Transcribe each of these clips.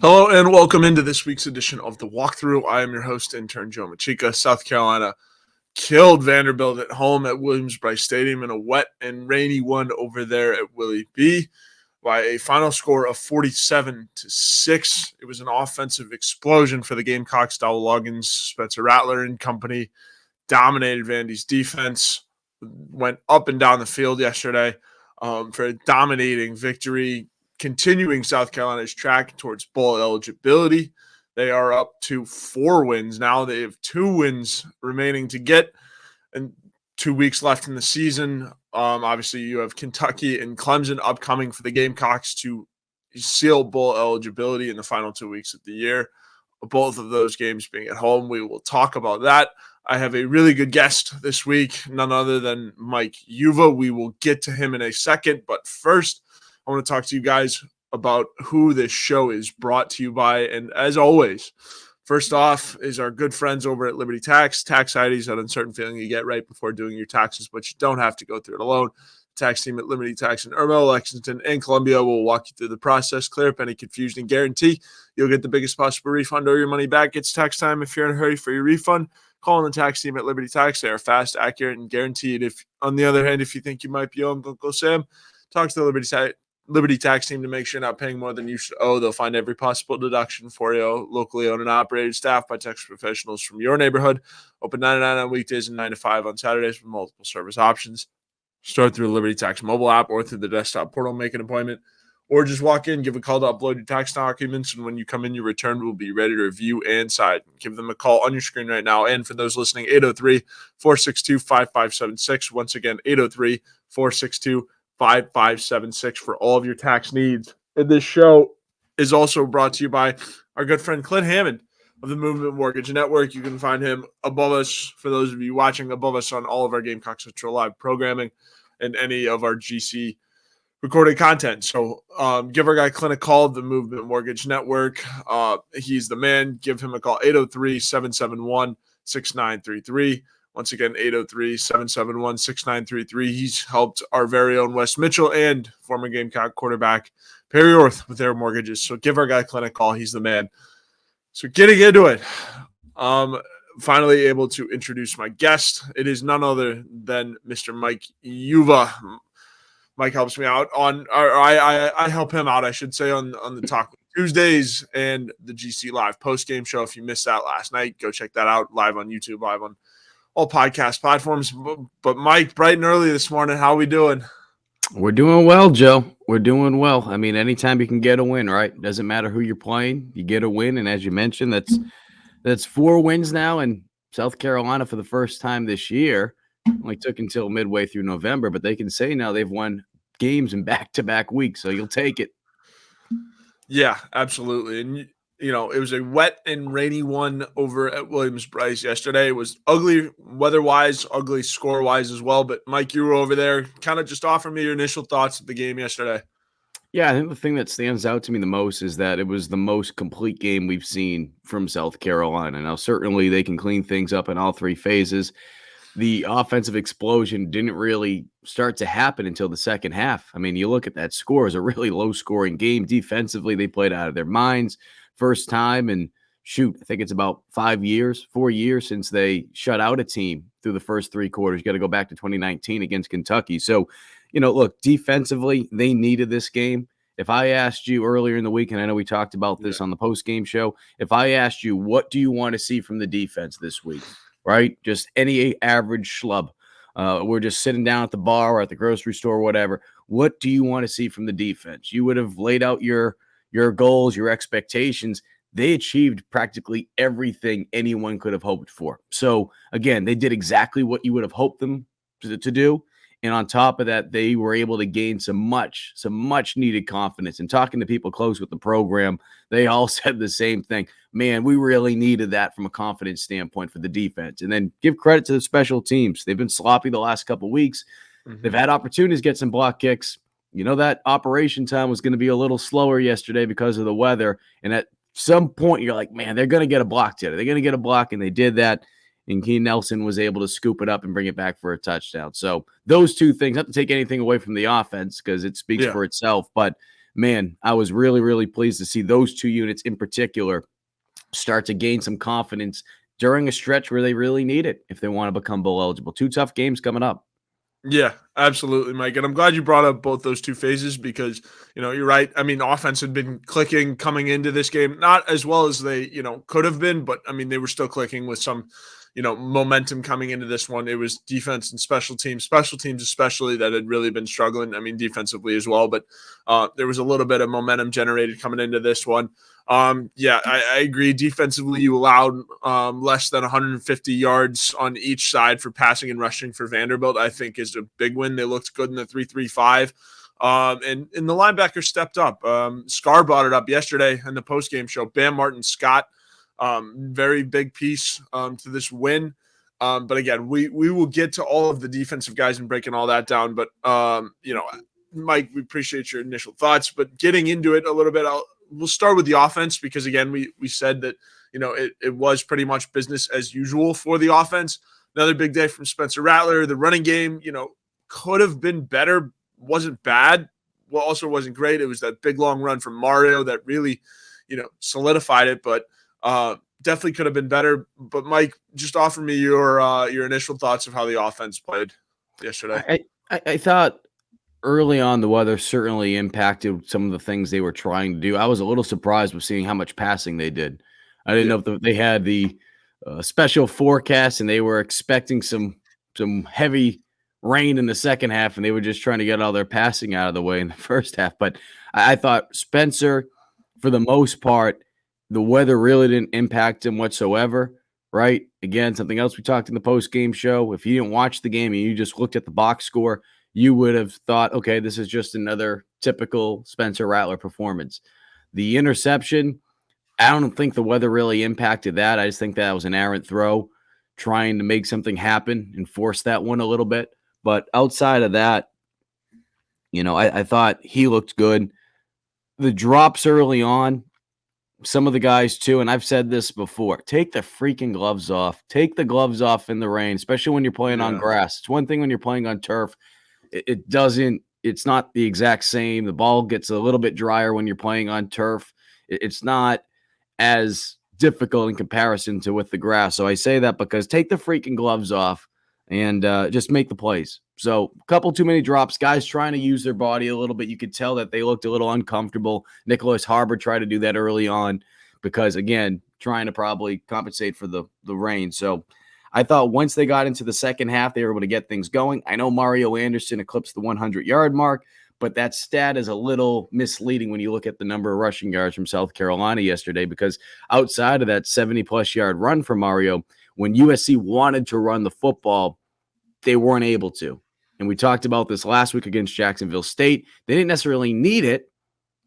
Hello and welcome into this week's edition of The Walkthrough. I am your host, Intern Joe Macheca. South Carolina killed Vanderbilt at home at Williams-Brice Stadium in a wet and rainy one over there at Willie B by a final score of 47-6. It was an offensive explosion for the Gamecocks. Dowell Loggins, Spencer Rattler and company dominated Vandy's defense, went up and down the field yesterday for a dominating victory, continuing South Carolina's track towards bowl eligibility. They are up to 4 wins now. They have 2 wins remaining to get, and 2 weeks left in the season. Obviously, you have Kentucky and Clemson upcoming for the Gamecocks to seal bowl eligibility in the final 2 weeks of the year. Both of those games being at home. We will talk about that. I have a really good guest this week, none other than Mike Uva. We will get to him in a second, but first, I want to talk to you guys about who this show is brought to you by. And as always, first off is our good friends over at Liberty Tax. Tax ID is that uncertain feeling you get right before doing your taxes, but you don't have to go through it alone. The tax team at Liberty Tax in Irmo, Lexington, and Columbia will walk you through the process, clear up any confusion, and guarantee you'll get the biggest possible refund or your money back. It's tax time. If you're in a hurry for your refund, call on the tax team at Liberty Tax. They are fast, accurate, and guaranteed. If, on the other hand, if you think you might be owing Uncle Sam, talk to the Liberty Tax team to make sure you're not paying more than you should owe. They'll find every possible deduction for you. Locally owned and operated, staffed by tax professionals from your neighborhood. Open 9 to 9 on weekdays and 9 to 5 on Saturdays with multiple service options. Start through the Liberty Tax mobile app or through the desktop portal. Make an appointment. Or just walk in, give a call to upload your tax documents, and when you come in, your return will be ready to review and sign. Give them a call on your screen right now. And for those listening, 803-462-5576. Once again, 803-462-5576 for all of your tax needs. And this show is also brought to you by our good friend Clint Hammond of the Movement Mortgage Network. You can find him above us, for those of you watching, above us on all of our Gamecock Central live programming and any of our GC recorded content. So give our guy Clint a call, the Movement Mortgage Network. He's the man. Give him a call, 803-771-6933. Once again, 803-771-6933. He's helped our very own Wes Mitchell and former Gamecock quarterback Perry Orth with their mortgages. So give our guy Clint a call. He's the man. So getting into it, finally able to introduce my guest. It is none other than Mr. Mike Uva. Mike helps me out on, or I help him out, I should say, on the Talk Tuesdays and the GC Live post-game show. If you missed that last night, go check that out live on YouTube, live on all podcast platforms. But Mike, bright and early this morning, how are we doing? We're doing well, Joe. We're doing well. I mean, anytime you can get a win, right? Doesn't matter who you're playing, you get a win. And as you mentioned, that's 4 wins now. And South Carolina, for the first time this year, only took until midway through November, but they can say now they've won games in back-to-back weeks, so you'll take it. Yeah, absolutely. And you know, it was a wet and rainy one over at Williams-Brice yesterday. It was ugly weather-wise, ugly score-wise as well. But Mike, you were over there. Kind of just offer me your initial thoughts of the game yesterday. Yeah, I think the thing that stands out to me the most is that it was the most complete game we've seen from South Carolina. Now, certainly they can clean things up in all 3 phases. The offensive explosion didn't really start to happen until the second half. I mean, you look at that score, it's a really low-scoring game. Defensively, they played out of their minds. First time in, I think it's about 4 years since they shut out a team through the first 3 quarters. You got to go back to 2019 against Kentucky. So, look, defensively, they needed this game. If I asked you earlier in the week, and I know we talked about this on the post-game show, if I asked you, what do you want to see from the defense this week? Right? Just any average schlub. We're just sitting down at the bar or at the grocery store or whatever. What do you want to see from the defense? You would have laid out your goals, your expectations. They achieved practically everything anyone could have hoped for. So, again, they did exactly what you would have hoped them to do. And on top of that, they were able to gain some much needed confidence. And talking to people close with the program, they all said the same thing. Man, we really needed that from a confidence standpoint for the defense. And then give credit to the special teams. They've been sloppy the last couple of weeks. Mm-hmm. They've had opportunities to get some block kicks. That operation time was going to be a little slower yesterday because of the weather. And at some point, you're like, man, they're going to get a block today. They're going to get a block, and they did that. And Keen Nelson was able to scoop it up and bring it back for a touchdown. So those 2 things, not to take anything away from the offense because it speaks for itself, but man, I was really, really pleased to see those two units in particular start to gain some confidence during a stretch where they really need it if they want to become bowl eligible. 2 tough games coming up. Yeah, absolutely, Mike. And I'm glad you brought up both those two phases because, you're right. I mean, offense had been clicking coming into this game, not as well as they, could have been, but I mean, they were still clicking with some, momentum coming into this one. It was defense and special teams especially, that had really been struggling. I mean, defensively as well, but there was a little bit of momentum generated coming into this one. I agree. Defensively, you allowed less than 150 yards on each side for passing and rushing for Vanderbilt, I think is a big win. They looked good in the 3-3-5. And the linebacker stepped up. Scar brought it up yesterday in the postgame show. Bam Martin Scott, very big piece to this win. But again, we will get to all of the defensive guys and breaking all that down. But, Mike, we appreciate your initial thoughts. But getting into it a little bit, we'll start with the offense because, again, we said that, it was pretty much business as usual for the offense. Another big day from Spencer Rattler. The running game, could have been better. Wasn't bad. Well, also wasn't great. It was that big, long run from Mario that really, solidified it. But definitely could have been better. But, Mike, just offer me your initial thoughts of how the offense played yesterday. I thought early on, the weather certainly impacted some of the things they were trying to do. I was a little surprised with seeing how much passing they did. I didn't know if they had the special forecast and they were expecting some heavy rain in the second half, and they were just trying to get all their passing out of the way in the first half. But I thought Spencer, for the most part, the weather really didn't impact him whatsoever. Right? Again, something else we talked in the post-game show. If you didn't watch the game and you just looked at the box score, you would have thought, okay, this is just another typical Spencer Rattler performance. The interception, I don't think the weather really impacted that. I just think that was an errant throw, trying to make something happen and force that one a little bit. But outside of that, I thought he looked good. The drops early on, some of the guys too, and I've said this before, take the freaking gloves off. Take the gloves off in the rain, especially when you're playing on grass. It's one thing when you're playing on turf. It's not the exact same. The ball gets a little bit drier when you're playing on turf. It's not as difficult in comparison to with the grass. So I say that because take the freaking gloves off and just make the plays. So a couple too many drops, guys trying to use their body a little bit. You could tell that they looked a little uncomfortable. Nicholas Harbor tried to do that early on because, again, trying to probably compensate for the rain. So I thought once they got into the second half, they were able to get things going. I know Mario Anderson eclipsed the 100-yard mark, but that stat is a little misleading when you look at the number of rushing yards from South Carolina yesterday, because outside of that 70-plus yard run for Mario, when USC wanted to run the football, they weren't able to. And we talked about this last week against Jacksonville State. They didn't necessarily need it,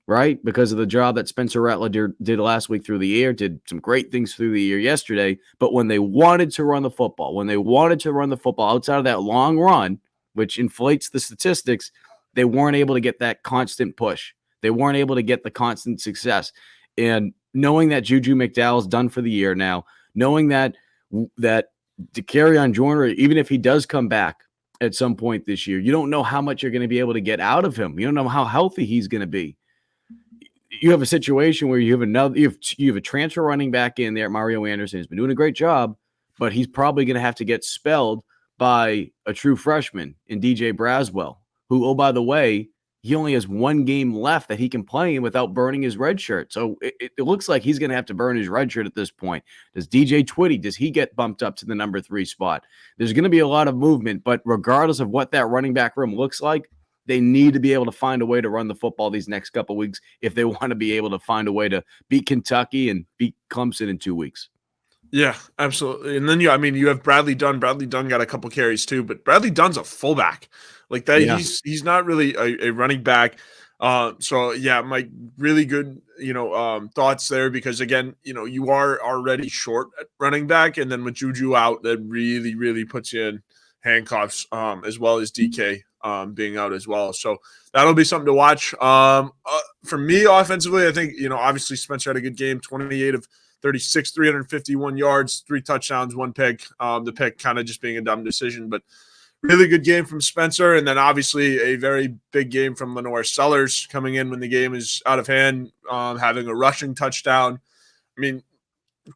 right, because of the job that Spencer Rattler did last week through the air, did some great things through the air yesterday. But when they wanted to run the football, outside of that long run, which inflates the statistics, they weren't able to get that constant push. They weren't able to get the constant success. And knowing that Juju McDowell's done for the year now, knowing that DeCarrion Joyner, even if he does come back at some point this year, you don't know how much you're going to be able to get out of him. You don't know how healthy he's going to be. You have a situation where you have a transfer running back in there. Mario Anderson has been doing a great job, but he's probably going to have to get spelled by a true freshman in DJ Braswell, who, oh, by the way, he only has one game left that he can play in without burning his red shirt. So it looks like he's going to have to burn his red shirt at this point. Does DJ Twitty, does he get bumped up to the number 3 spot? There's going to be a lot of movement, but regardless of what that running back room looks like, they need to be able to find a way to run the football these next couple of weeks if they want to be able to find a way to beat Kentucky and beat Clemson in 2 weeks. Yeah, absolutely. And then you have Bradley Dunn. Bradley Dunn got a couple carries too, but Bradley Dunn's a fullback. Like that, yeah. He's not really a running back. So yeah, Mike, really good, thoughts there, because again, you are already short at running back, and then with Juju out, that really, really puts you in handcuffs, as well as DK being out as well. So that'll be something to watch. For me, offensively, I think, obviously Spencer had a good game, 28 of 36, 351 yards, 3 touchdowns, 1 pick. The pick kind of just being a dumb decision, but really good game from Spencer, and then obviously a very big game from Lenore Sellers coming in when the game is out of hand, having a rushing touchdown. I mean,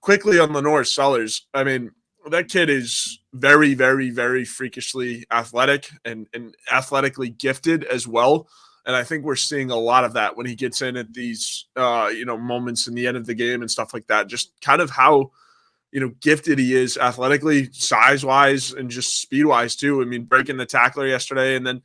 quickly on Lenore Sellers, I mean, that kid is very, very, very freakishly athletic and athletically gifted as well. And I think we're seeing a lot of that when he gets in at these, moments in the end of the game and stuff like that. Just kind of how, gifted he is athletically, size wise, and just speed wise too. I mean, breaking the tackler yesterday and then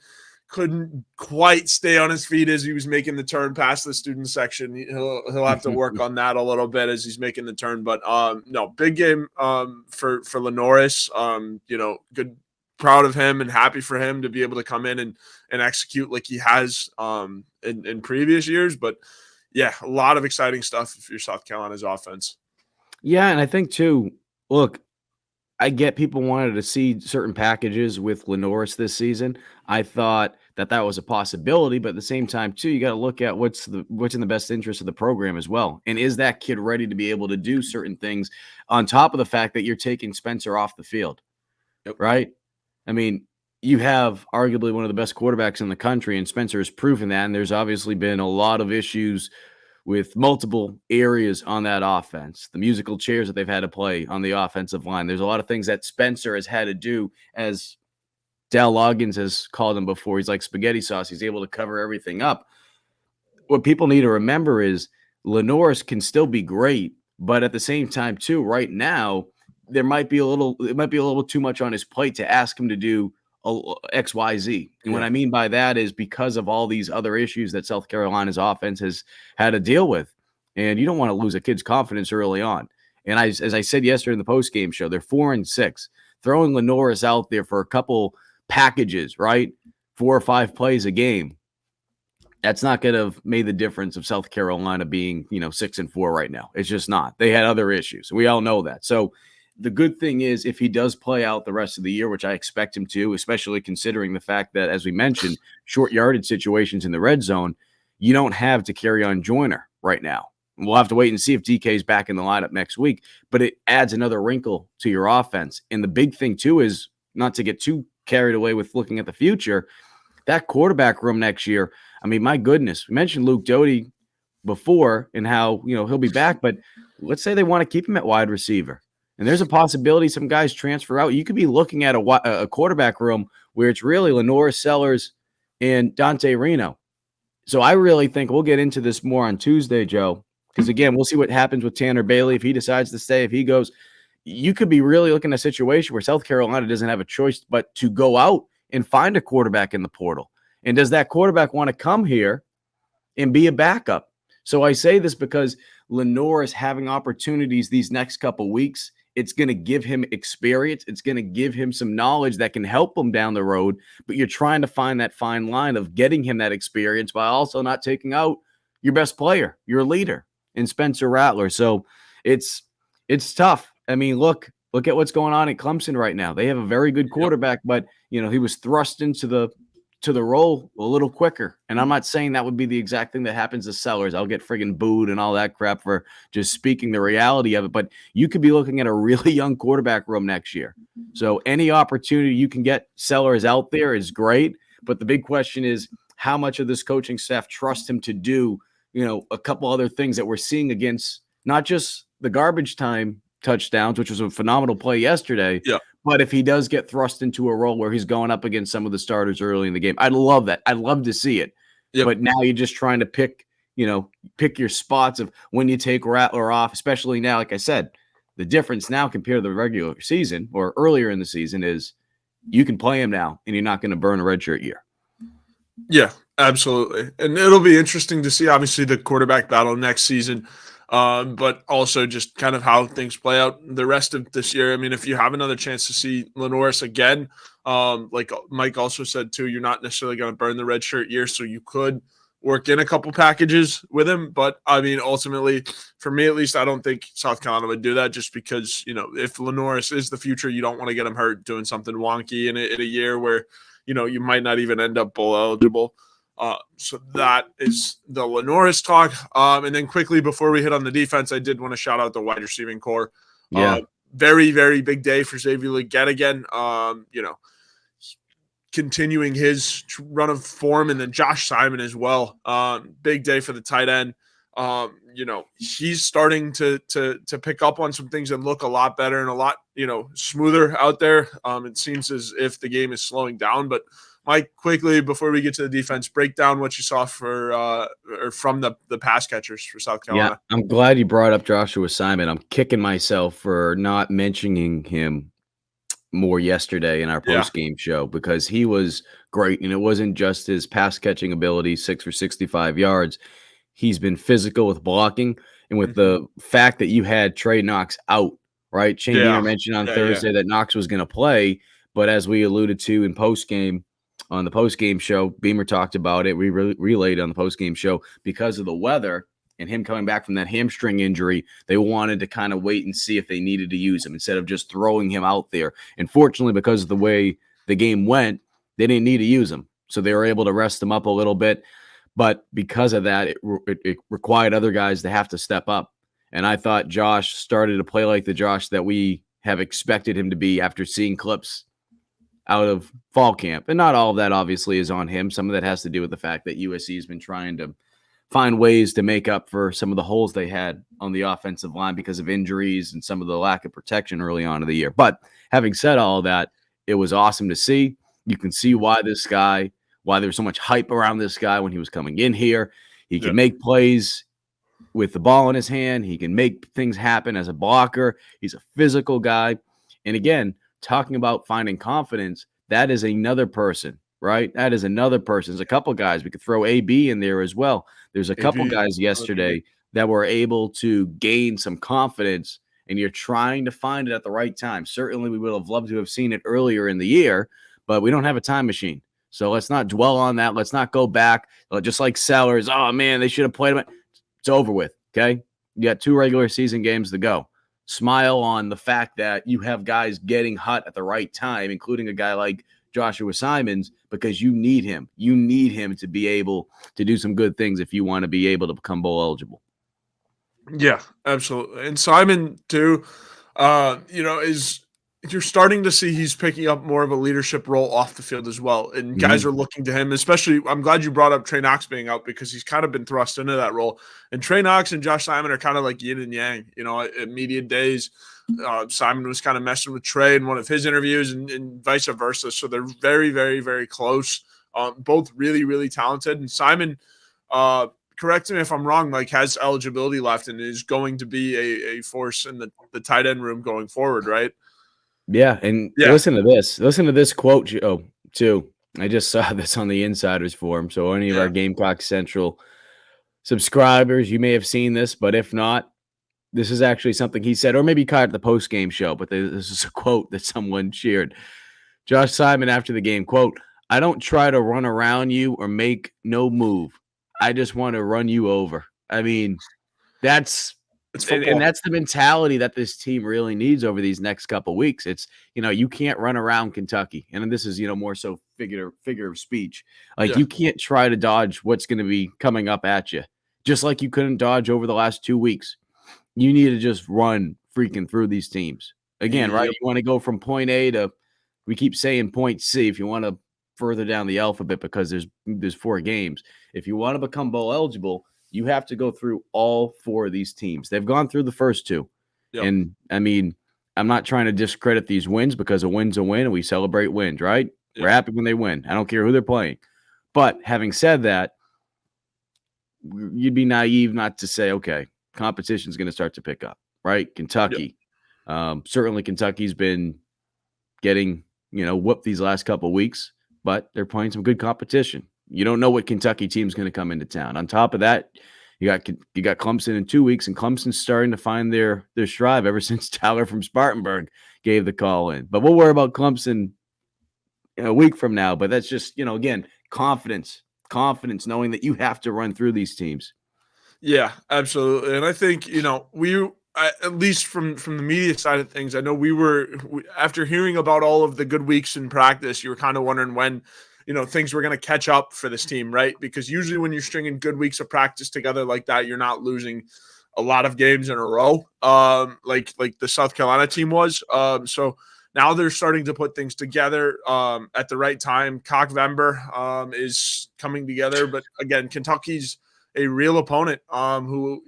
couldn't quite stay on his feet as he was making the turn past the student section. He'll have to work on that a little bit as he's making the turn. But no, big game for Lenoris. Good, proud of him and happy for him to be able to come in and execute like he has in previous years. But yeah, a lot of exciting stuff for your South Carolina's offense. Yeah, and I think too, look, I get people wanted to see certain packages with Lenoris this season. I thought that was a possibility, but at the same time too, you got to look at what's in the best interest of the program as well. And is that kid ready to be able to do certain things on top of the fact that you're taking Spencer off the field? Yep. Right? I mean, you have arguably one of the best quarterbacks in the country, and Spencer has proven that. And there's obviously been a lot of issues with multiple areas on that offense, the musical chairs that they've had to play on the offensive line. There's a lot of things that Spencer has had to do, as Dal Loggins has called him before. He's like spaghetti sauce. He's able to cover everything up. What people need to remember is Lenoris can still be great, but at the same time too, right now, it might be a little too much on his plate to ask him to do X, Y, Z. And what I mean by that is because of all these other issues that South Carolina's offense has had to deal with. And you don't want to lose a kid's confidence early on. And as I said yesterday in the post-game show, they're 4-6. Throwing Lenoris out there for a couple packages, right? 4 or 5 plays a game. That's not going to make the difference of South Carolina being, 6-4 right now. It's just not. They had other issues. We all know that. So the good thing is if he does play out the rest of the year, which I expect him to, especially considering the fact that, as we mentioned, short yardage situations in the red zone, you don't have to carry on Joyner right now. We'll have to wait and see if DK is back in the lineup next week, but it adds another wrinkle to your offense. And the big thing, too, is not to get too carried away with looking at the future. That quarterback room next year, I mean, my goodness, we mentioned Luke Doty before and how, he'll be back, but let's say they want to keep him at wide receiver. And there's a possibility some guys transfer out. You could be looking at a quarterback room where it's really Lenoris Sellers and Dante Reno. So I really think we'll get into this more on Tuesday, Joe, because, again, we'll see what happens with Tanner Bailey. If he decides to stay, if he goes, you could be really looking at a situation where South Carolina doesn't have a choice but to go out and find a quarterback in the portal. And does that quarterback want to come here and be a backup? So I say this because Lenoris having opportunities these next couple weeks. It's going to give him experience. It's going to give him some knowledge that can help him down the road. But you're trying to find that fine line of getting him that experience while also not taking out your best player, your leader, in Spencer Rattler. So it's tough. I mean, look at what's going on at Clemson right now. They have a very good quarterback, but he was thrust into the role a little quicker. And I'm not saying that would be the exact thing that happens to Sellers. I'll get friggin' booed and all that crap for just speaking the reality of it. But you could be looking at a really young quarterback room next year. So any opportunity you can get Sellers out there is great. But the big question is, how much of this coaching staff trust him to do, a couple other things that we're seeing against not just the garbage time touchdowns, which was a phenomenal play yesterday. Yeah. But if he does get thrust into a role where he's going up against some of the starters early in the game, I'd love that. I'd love to see it. Yep. But now you're just trying to pick your spots of when you take Rattler off, especially now, like I said, the difference now compared to the regular season or earlier in the season is you can play him now and you're not going to burn a redshirt year. Yeah, absolutely. And it'll be interesting to see, obviously, the quarterback battle next season. But also just kind of how things play out the rest of this year. I mean, if you have another chance to see Lenoris again, like Mike also said too, you're not necessarily going to burn the red shirt year, so you could work in a couple packages with him. But I mean, ultimately, for me at least, I don't think South Carolina would do that just because, if Lenoris is the future, you don't want to get him hurt doing something wonky in a year where, you might not even end up bowl eligible. So that is the Lenoris talk. And then quickly before we hit on the defense, I did want to shout out the wide receiving core. Yeah. Very, very big day for Xavier Luedecke again. continuing his run of form, and then Josh Simon as well. Big day for the tight end. He's starting to pick up on some things and look a lot better and a lot, smoother out there. It seems as if the game is slowing down. But Mike, quickly before we get to the defense, break down what you saw from the pass catchers for South Carolina. Yeah, I'm glad you brought up Joshua Simon. I'm kicking myself for not mentioning him more yesterday in our post-game show, because he was great. And it wasn't just his pass catching ability, 6 for 65 yards. He's been physical with blocking, and with the fact that you had Trey Knox out, right? Shane Beamer mentioned on Thursday that Knox was going to play, but as we alluded to in post-game, on the post-game show, Beamer talked about it. We relayed on the post-game show, because of the weather and him coming back from that hamstring injury, they wanted to kind of wait and see if they needed to use him instead of just throwing him out there. And fortunately, because of the way the game went, they didn't need to use him. So they were able to rest him up a little bit. But because of that, it required other guys to have to step up. And I thought Josh started to play like the Josh that we have expected him to be after seeing clips out of fall camp. And not all of that obviously is on him. Some of that has to do with the fact that USC has been trying to find ways to make up for some of the holes they had on the offensive line because of injuries and some of the lack of protection early on in the year. But having said all of that, it was awesome to see. You can see why there's so much hype around this guy when he was coming in here. He can make plays with the ball in his hand. He can make things happen as a blocker. He's a physical guy. And again, talking about finding confidence, that is another person, right? That is another person. There's a couple guys. We could throw AB in there as well. There's a couple guys yesterday that were able to gain some confidence, and you're trying to find it at the right time. Certainly, we would have loved to have seen it earlier in the year, but we don't have a time machine. So let's not dwell on that. Let's not go back. Just like Sellers, oh, man, they should have played him. It's over with, okay? You got 2 regular season games to go. Smile on the fact that you have guys getting hot at the right time, including a guy like Joshua Simons, because you need him. You need him to be able to do some good things if you want to be able to become bowl eligible. Yeah, absolutely. And Simon, too, you're starting to see he's picking up more of a leadership role off the field as well. And guys are looking to him, especially. I'm glad you brought up Trey Knox being out, because he's kind of been thrust into that role. And Trey Knox and Josh Simon are kind of like yin and yang. At media days, Simon was kind of messing with Trey in one of his interviews, and vice versa. So they're very, very, very close. Both really, really talented. And Simon, correct me if I'm wrong, Mike, has eligibility left and is going to be a force in the tight end room going forward, right? Yeah, and listen to this. Listen to this quote, too. I just saw this on the Insiders Forum. So any of our Gamecock Central subscribers, you may have seen this, but if not, this is actually something he said, or maybe you caught it at the post-game show, but this is a quote that someone shared. Josh Simon after the game, quote, "I don't try to run around you or make no move. I just want to run you over." I mean, that's the mentality that this team really needs over these next couple of weeks. It's, you can't run around Kentucky. And this is, more so figure of speech. You can't try to dodge what's going to be coming up at you. Just like you couldn't dodge over the last 2 weeks. You need to just run freaking through these teams. Again, right? You want to go from point A to, we keep saying point C if you want to further down the alphabet, because there's 4 games. If you want to become bowl eligible, you have to go through all 4 of these teams. They've gone through the first 2. Yep. And, I mean, I'm not trying to discredit these wins, because a win's a win, and we celebrate wins, right? Yep. We're happy when they win. I don't care who they're playing. But having said that, you'd be naive not to say, okay, competition's going to start to pick up, right? Kentucky. Yep. Certainly Kentucky's been getting, whooped these last couple of weeks, but they're playing some good competition. You don't know what Kentucky team's going to come into town. On top of that, you got Clemson in 2 weeks, and Clemson's starting to find their stride ever since Tyler from Spartanburg gave the call in. But we'll worry about Clemson a week from now. But that's just, again, confidence, knowing that you have to run through these teams. Yeah, absolutely. And I think, at least from the media side of things, I know we after hearing about all of the good weeks in practice, you were kind of wondering when things were going to catch up for this team, right? Because usually when you're stringing good weeks of practice together like that, you're not losing a lot of games in a row, like the South Carolina team was. So now they're starting to put things together at the right time. Cockvember is coming together, but again, Kentucky's a real opponent who,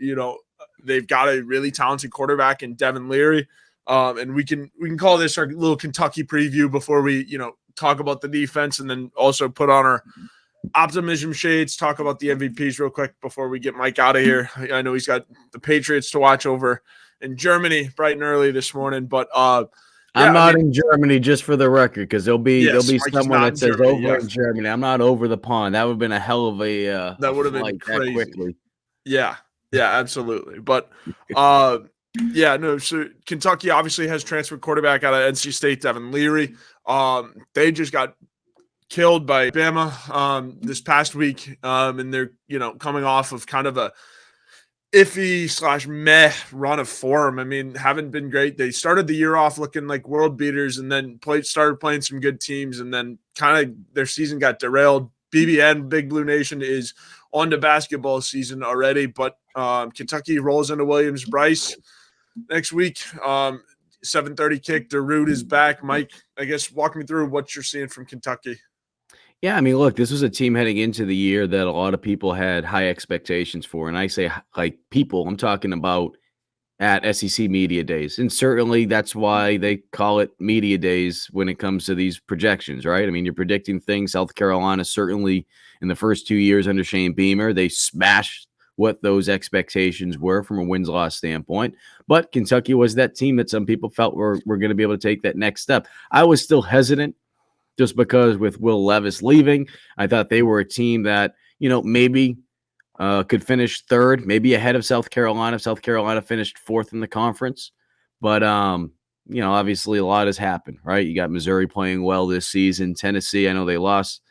they've got a really talented quarterback in Devin Leary. And we can call this our little Kentucky preview before we, talk about the defense, and then also put on our optimism shades, talk about the MVPs real quick before we get Mike out of here. I know he's got the Patriots to watch over in Germany bright and early this morning, but I'm not in Germany, just for the record, because there'll be someone that says over in Germany. I'm not over the pond. That would have been a hell of a that would have been crazy. That quickly. Yeah, absolutely. But so Kentucky obviously has transferred quarterback out of NC State, Devin Leary. They just got killed by Bama this past week, and they're coming off of kind of a iffy/meh run of form. I mean, haven't been great. They started the year off looking like world beaters, and then started playing some good teams, and then kind of their season got derailed. BBN, Big Blue Nation, is on to basketball season already, but Kentucky rolls into Williams-Brice next week. 7:30 kick. DeRute is back. Mike, I guess walk me through what you're seeing from Kentucky. Yeah, I mean, look, this was a team heading into the year that a lot of people had high expectations for. And I say, like, people, I'm talking about at SEC Media Days. And certainly that's why they call it Media Days when it comes to these projections, right? I mean, you're predicting things. South Carolina, certainly in the first 2 years under Shane Beamer, they smashed what those expectations were from a wins-loss standpoint. But Kentucky was that team that some people felt were going to be able to take that next step. I was still hesitant, just because with Will Levis leaving, I thought they were a team that, maybe could finish third, maybe ahead of South Carolina. South Carolina finished fourth in the conference. But, obviously a lot has happened, right? You got Missouri playing well this season. Tennessee, I know they lost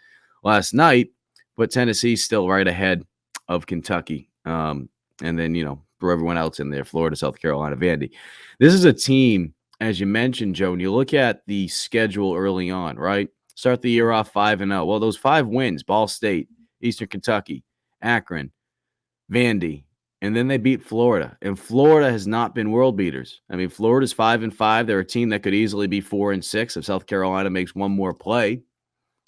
last night, but Tennessee's still right ahead of Kentucky. And then, for everyone else in there, Florida, South Carolina, Vandy. This is a team, as you mentioned, Joe, when you look at the schedule early on, right? Start the year off 5-0. Well, those 5 wins, Ball State, Eastern Kentucky, Akron, Vandy, and then they beat Florida. And Florida has not been world beaters. I mean, Florida's 5-5. They're a team that could easily be 4-6 if South Carolina makes one more play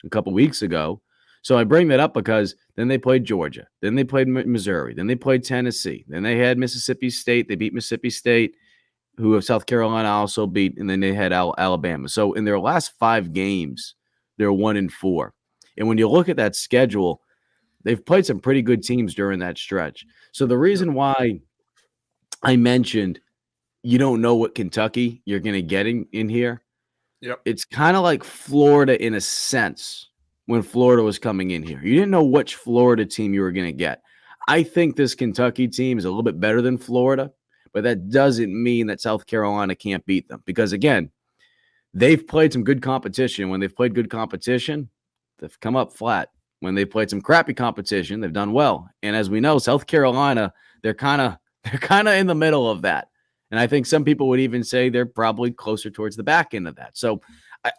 a couple weeks ago. So I bring that up because then they played Georgia. Then they played Missouri. Then they played Tennessee. Then they had Mississippi State. They beat Mississippi State, who South Carolina also beat, and then they had Alabama. So in their last 5 games, they're 1-4. And when you look at that schedule, they've played some pretty good teams during that stretch. So the reason why I mentioned you don't know what Kentucky you're going to get in here, it's kind of like Florida in a sense when Florida was coming in here. You didn't know which Florida team you were going to get. I think this Kentucky team is a little bit better than Florida, but that doesn't mean that South Carolina can't beat them. Because, again, they've played some good competition. When they've played good competition, they've come up flat. When they've played some crappy competition, they've done well. And as we know, South Carolina, they're kind of in the middle of that. And I think some people would even say they're probably closer towards the back end of that. So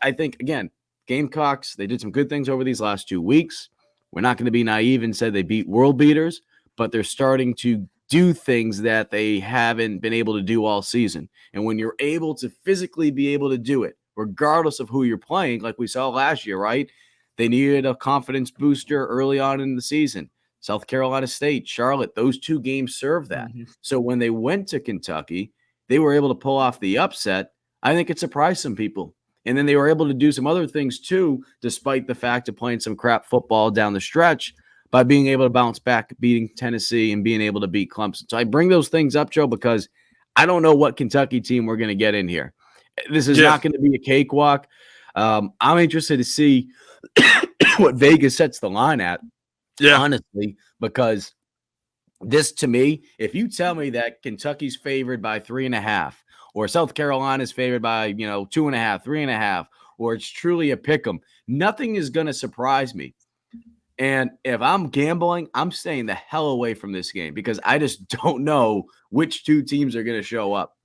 I think, again, Gamecocks, they did some good things over these last 2 weeks. We're not going to be naive and say they beat world beaters, but they're starting to do things that they haven't been able to do all season. And when you're able to physically be able to do it, regardless of who you're playing, like we saw last year, right? They needed a confidence booster early on in the season. South Carolina State, Charlotte, those 2 games served that. Mm-hmm. So when they went to Kentucky, they were able to pull off the upset. I think it surprised some people. And then they were able to do some other things too, despite the fact of playing some crap football down the stretch, by being able to bounce back, beating Tennessee and being able to beat Clemson. So I bring those things up, Joe, because I don't know what Kentucky team we're going to get in here. This is not going to be a cakewalk. I'm interested to see what Vegas sets the line at, honestly, because this, to me, if you tell me that Kentucky's favored by 3.5, or South Carolina's favored by 2.5, 3.5, or it's truly a pick 'em, nothing is going to surprise me. And if I'm gambling, I'm staying the hell away from this game because I just don't know which 2 teams are going to show up.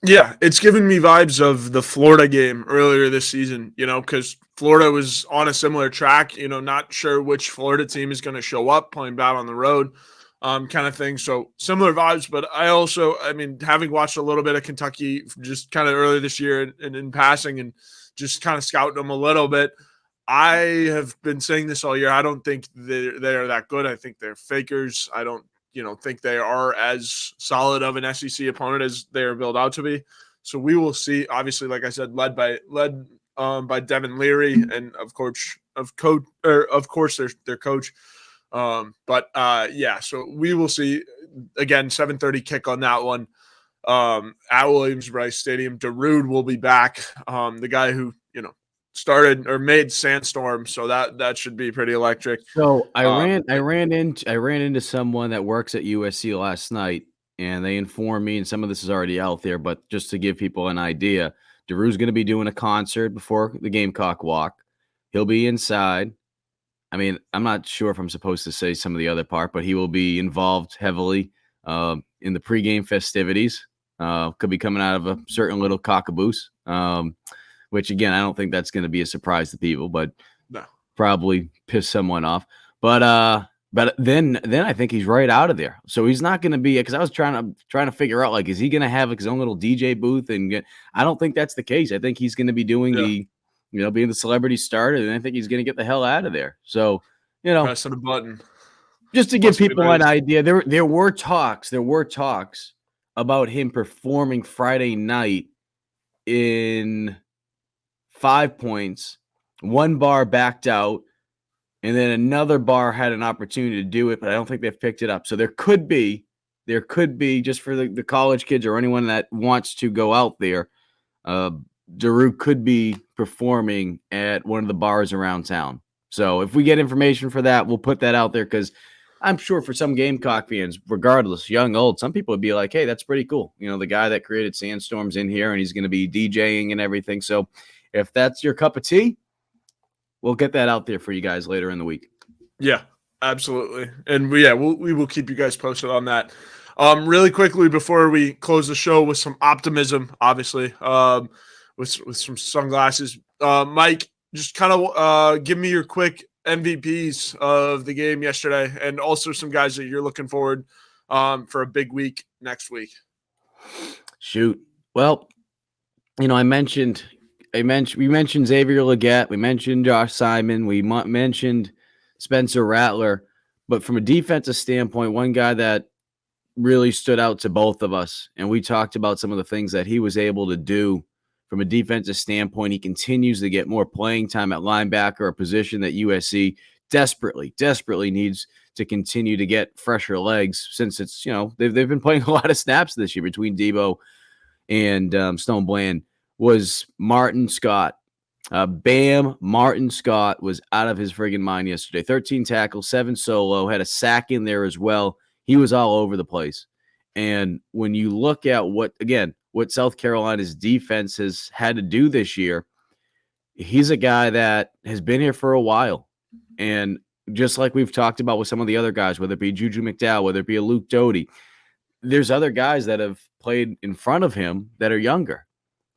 Yeah, it's giving me vibes of the Florida game earlier this season, because Florida was on a similar track, not sure which Florida team is going to show up, playing bad on the road. kind of thing. So similar vibes, but I mean, having watched a little bit of Kentucky just kind of earlier this year and in passing and just kind of scouting them a little bit, I have been saying this all year. I don't think they're that good. I think they're fakers. I don't, think they are as solid of an SEC opponent as they're built out to be. So we will see. Obviously, like I said, led by Devin Leary and of course their coach. So we will see. Again, 7:30 kick on that one at Williams-Brice Stadium. Darude will be back. The guy who started or made Sandstorm, so that should be pretty electric. So I ran into someone that works at USC last night, and they informed me, and some of this is already out there, but just to give people an idea, Darude's going to be doing a concert before the Gamecock walk. He'll be inside. I mean, I'm not sure if I'm supposed to say some of the other part, but he will be involved heavily in the pregame festivities. Could be coming out of a certain little cockaboose, which, again, I don't think that's going to be a surprise to people, but no. Probably piss someone off. But then I think he's right out of there. So he's not going to be, because I was trying to figure out, like, is he going to have his own little DJ booth? And I don't think that's the case. I think he's going to be doing being the celebrity starter, and I think he's going to get the hell out of there. So, pressing a button. Just to give people an idea, there were talks about him performing Friday night in 5 Points. One bar backed out, and then another bar had an opportunity to do it, but I don't think they've picked it up. So there could be just for the college kids or anyone that wants to go out there, Darude could be performing at one of the bars around town. So if we get information for that, we'll put that out there, because I'm sure for some Gamecock fans, regardless, young, old, some people would be like, hey, that's pretty cool. The guy that created Sandstorm's in here, and he's going to be DJing and everything. So if that's your cup of tea, we'll get that out there for you guys later in the week. Yeah, absolutely. And we will keep you guys posted on that. Really quickly before we close the show with some optimism, obviously, with some sunglasses. Mike, just kind of give me your quick MVPs of the game yesterday, and also some guys that you're looking forward for a big week next week. Shoot. Well, we mentioned Xavier Legette, we mentioned Josh Simon, we mentioned Spencer Rattler, but from a defensive standpoint, one guy that really stood out to both of us, and we talked about some of the things that he was able to do from a defensive standpoint. He continues to get more playing time at linebacker, a position that USC desperately needs to continue to get fresher legs, since it's, they've been playing a lot of snaps this year between Debo and Stone Bland. Was Martin Scott. Martin Scott was out of his friggin' mind yesterday. 13 tackles, 7 solo, had a sack in there as well. He was all over the place. And when you look at what South Carolina's defense has had to do this year, he's a guy that has been here for a while. And just like we've talked about with some of the other guys, whether it be Juju McDowell, whether it be a Luke Doty, there's other guys that have played in front of him that are younger.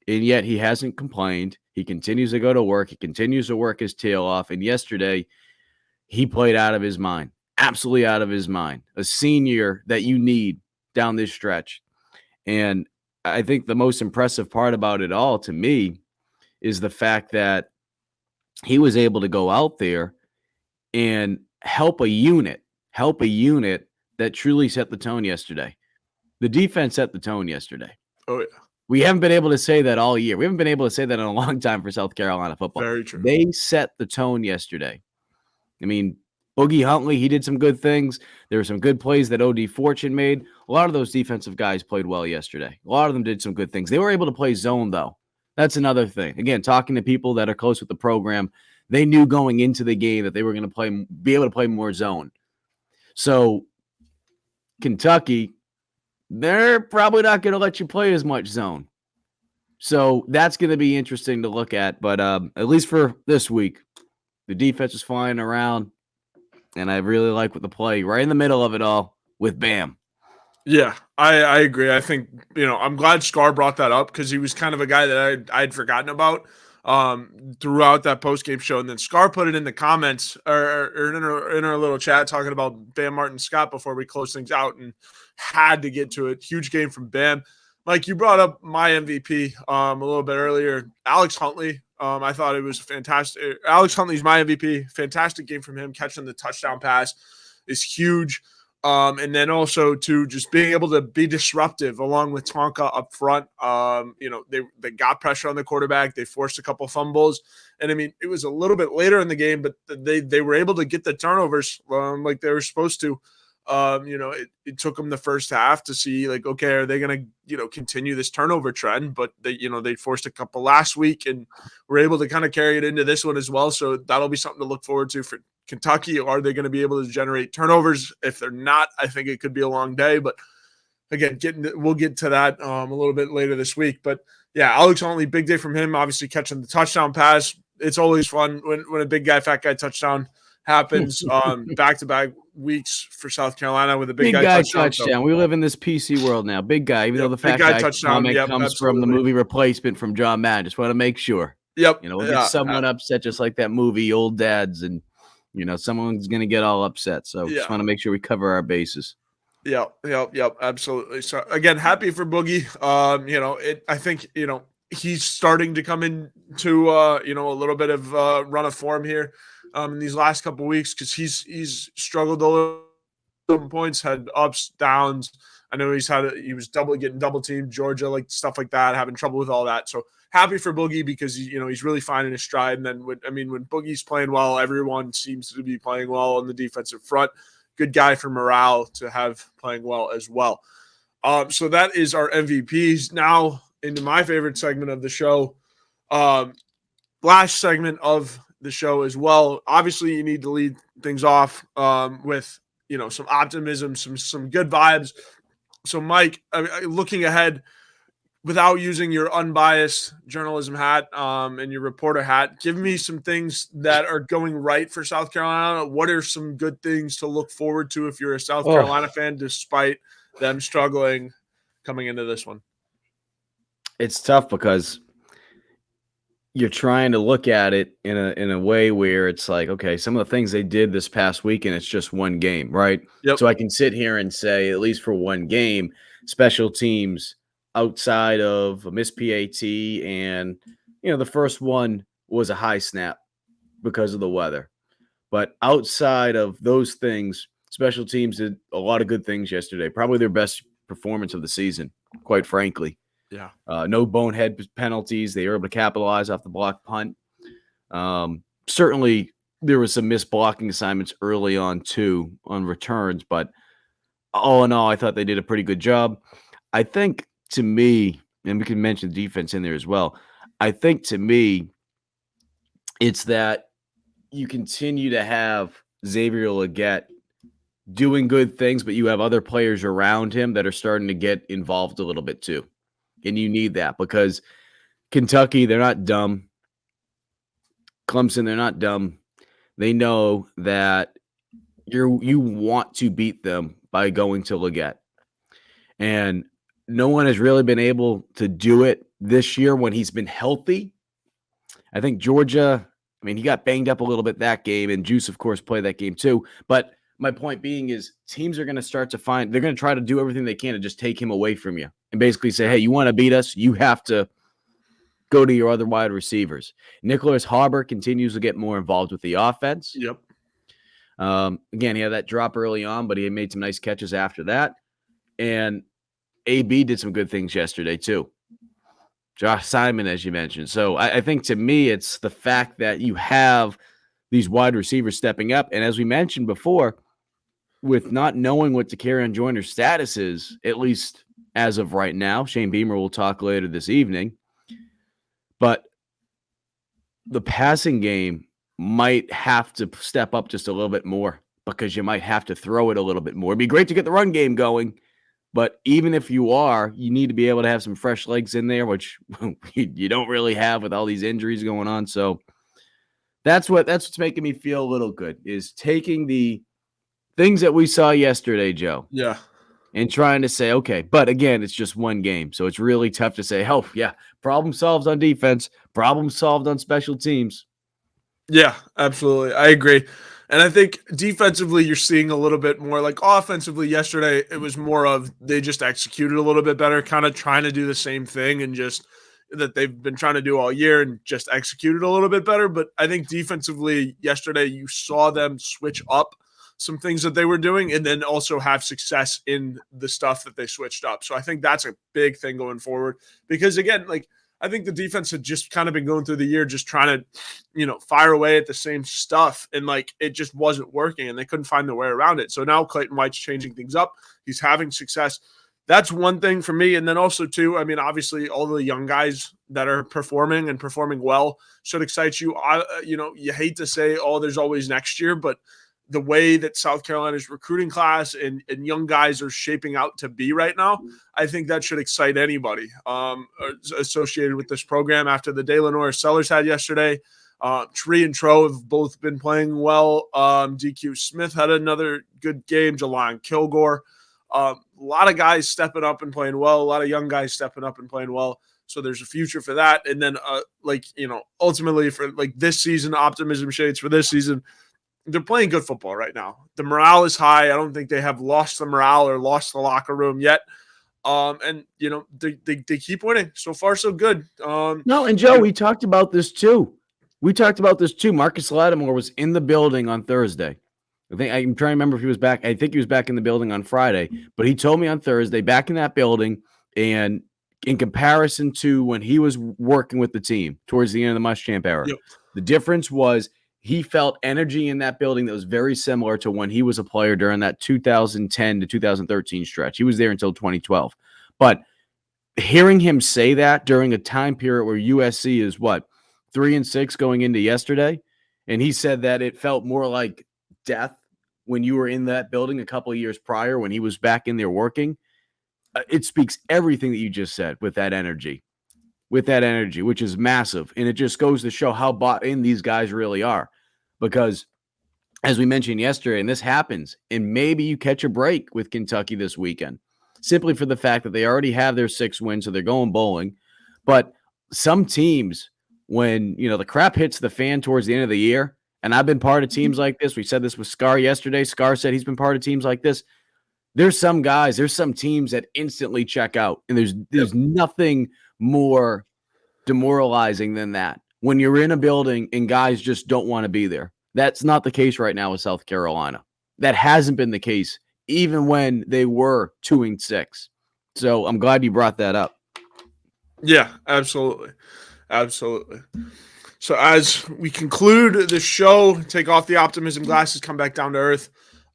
And yet he hasn't complained. He continues to go to work. He continues to work his tail off. And yesterday, he played out of his mind, absolutely out of his mind. A senior that you need down this stretch. And I think the most impressive part about it all to me is the fact that he was able to go out there and help a unit that truly set the tone yesterday. The defense set the tone yesterday. Oh, yeah. We haven't been able to say that all year. We haven't been able to say that in a long time for South Carolina football. Very true. They set the tone yesterday. I mean, Boogie Huntley, he did some good things. There were some good plays that O.D. Fortune made. A lot of those defensive guys played well yesterday. A lot of them did some good things. They were able to play zone, though. That's another thing. Again, talking to people that are close with the program, they knew going into the game that they were going to be able to play more zone. So Kentucky, they're probably not going to let you play as much zone. So that's going to be interesting to look at. But at least for this week, the defense is flying around, and I really like what the play right in the middle of it all with Bam. Yeah, I agree. I think, I'm glad Scar brought that up, because he was kind of a guy that I'd forgotten about. throughout that post-game show. And then Scar put it in the comments or in our little chat talking about Bam Martin Scott before we close things out, and had to get to it. Huge game from Bam. Mike, you brought up my MVP a little bit earlier, Alex Huntley. I thought it was fantastic. Alex Huntley's my MVP. Fantastic game from him. Catching the touchdown pass is huge. And then also to just being able to be disruptive along with Tonka up front. They got pressure on the quarterback. They forced a couple fumbles. And I mean, it was a little bit later in the game, but they were able to get the turnovers like they were supposed to. It took them the first half to see, like, okay, are they going to, continue this turnover trend? But they forced a couple last week and were able to kind of carry it into this one as well. So that'll be something to look forward to for Kentucky. Are they going to be able to generate turnovers? If they're not, I think it could be a long day. But again, we'll get to that a little bit later this week. But yeah, Alex Huntley, big day from him. Obviously catching the touchdown pass. It's always fun when a big guy, fat guy touchdown happens back-to-back weeks for South Carolina with a big guy touchdown. So, we live in this PC world now. Big guy, even though the fat guy touchdown comes from the movie Replacement from John Madden. Just want to make sure. Yep. We'll get someone upset just like that movie, Old Dads, and someone's going to get all upset. So just want to make sure we cover our bases. Yep, absolutely. So again, happy for Boogie. I think, he's starting to come into a little bit of run of form here in these last couple of weeks, because he's struggled a little. Some points, had ups, downs. I know he was getting double teamed, Georgia, like stuff like that, having trouble with all that. So happy for Boogie, because he's really finding his stride. And then when Boogie's playing well, everyone seems to be playing well on the defensive front. Good guy for morale to have playing well as well. So that is our MVPs. Now into my favorite segment of the show. Last segment of the show as well. Obviously, you need to lead things off with some optimism, some good vibes. So, Mike, looking ahead, without using your unbiased journalism hat and your reporter hat, give me some things that are going right for South Carolina. What are some good things to look forward to if you're a South Carolina fan, despite them struggling coming into this one? It's tough because you're trying to look at it in a way where it's like, okay, some of the things they did this past weekend, it's just one game, right? Yep. So I can sit here and say, at least for one game, special teams outside of a missed PAT and, the first one was a high snap because of the weather. But outside of those things, special teams did a lot of good things yesterday. Probably their best performance of the season, quite frankly. Yeah. No bonehead penalties. They were able to capitalize off the block punt. Certainly, there was some missed blocking assignments early on, too, on returns. But all in all, I thought they did a pretty good job. I think, to me, and we can mention defense in there as well, I think, to me, it's that you continue to have Xavier Luedecke doing good things, but you have other players around him that are starting to get involved a little bit, too. And you need that because Kentucky, they're not dumb. Clemson, they're not dumb. They know that you want to beat them by going to Luedecke. And no one has really been able to do it this year when he's been healthy. I think Georgia, he got banged up a little bit that game, and Juice, of course, played that game too. But my point being is teams are going to start to they're going to try to do everything they can to just take him away from you and basically say, hey, you want to beat us? You have to go to your other wide receivers. Nicholas Harbor continues to get more involved with the offense. Yep. Again, he had that drop early on, but he made some nice catches after that. And AB did some good things yesterday too. Josh Simon, as you mentioned. So I think to me, it's the fact that you have these wide receivers stepping up. And as we mentioned before, with not knowing what Takarian Joyner's status is, at least as of right now, Shane Beamer will talk later this evening, but the passing game might have to step up just a little bit more because you might have to throw it a little bit more. It'd be great to get the run game going, but even if you are, you need to be able to have some fresh legs in there, which you don't really have with all these injuries going on. So that's what's making me feel a little good, is taking the things that we saw yesterday, Joe. Yeah. and trying to say, okay, but again, it's just one game. So it's really tough to say, oh, yeah, problem solved on defense, problem solved on special teams. Yeah, absolutely. I agree. And I think defensively, you're seeing a little bit more like offensively. Yesterday, it was more of they just executed a little bit better, kind of trying to do the same thing and just that they've been trying to do all year and just executed a little bit better. But I think defensively, yesterday, you saw them switch up some things that they were doing and then also have success in the stuff that they switched up. So I think that's a big thing going forward because, again, like, I think the defense had just kind of been going through the year just trying to, fire away at the same stuff. And like it just wasn't working and they couldn't find their way around it. So now Clayton White's changing things up. He's having success. That's one thing for me. And then also, too, I mean, obviously, all the young guys that are performing and performing well should excite you. You hate to say, oh, there's always next year, but the way that South Carolina's recruiting class and young guys are shaping out to be right now, I think that should excite anybody associated with this program after the De La Nora Sellers had yesterday. Tree and Tro have both been playing well. DQ Smith had another good game. Jelon Kilgore. A lot of guys stepping up and playing well. A lot of young guys stepping up and playing well. So there's a future for that. And then, ultimately for like this season, optimism shades for this season, they're playing good football right now. The morale is high. I don't think they have lost the morale or lost the locker room yet. They keep winning. So far, so good. No, and Joe, we talked about this too. Marcus Lattimore was in the building on Thursday. I'm trying to remember if he was back. I think he was back in the building on Friday, but he told me on Thursday back in that building. And in comparison to when he was working with the team towards the end of the Muschamp era, the difference was he felt energy in that building that was very similar to when he was a player during that 2010 to 2013 stretch. He was there until 2012. But hearing him say that during a time period where USC is 3-6 going into yesterday, and he said that it felt more like death when you were in that building a couple of years prior when he was back in there working. It speaks everything that you just said with that energy, which is massive. And it just goes to show how bought in these guys really are. Because as we mentioned yesterday, and this happens, and maybe you catch a break with Kentucky this weekend, simply for the fact that they already have their 6 wins, so they're going bowling. But some teams, when the crap hits the fan towards the end of the year, and I've been part of teams like this. We said this with Scar yesterday. Scar said he's been part of teams like this. There's some teams that instantly check out, and there's nothing more demoralizing than that. When you're in a building and guys just don't want to be there. That's not the case right now with South Carolina. That hasn't been the case even when they were 2-6. So I'm glad you brought that up. Yeah, absolutely. Absolutely. So as we conclude the show, take off the optimism glasses, come back down to earth.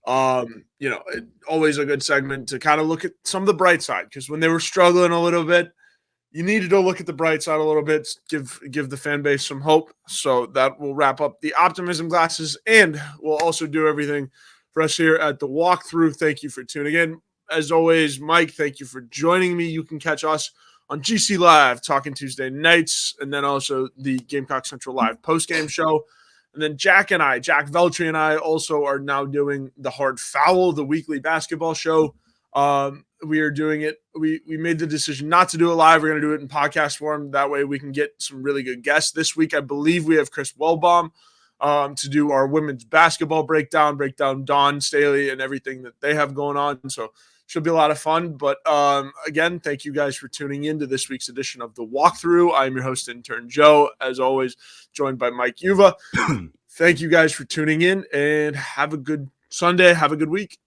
Always a good segment to kind of look at some of the bright side, because when they were struggling a little bit, you needed to look at the bright side a little bit, give the fan base some hope. So that will wrap up the optimism glasses, and we'll also do everything for us here at the walkthrough. Thank you for tuning in. As always, Mike, thank you for joining me. You can catch us on GC Live, Talking Tuesday nights, and then also the Gamecock Central Live postgame show. And then Jack Veltri and I also are now doing the Hard Foul, the weekly basketball show. We are doing it. We made the decision not to do it live. We're going to do it in podcast form. That way we can get some really good guests. This week, I believe we have Chris Wellbaum to do our women's basketball breakdown Dawn Staley and everything that they have going on. So should be a lot of fun. But again, thank you guys for tuning in to this week's edition of The Walkthrough. I'm your host, Intern Joe, as always, joined by Mike Uva. Thank you guys for tuning in, and have a good Sunday. Have a good week.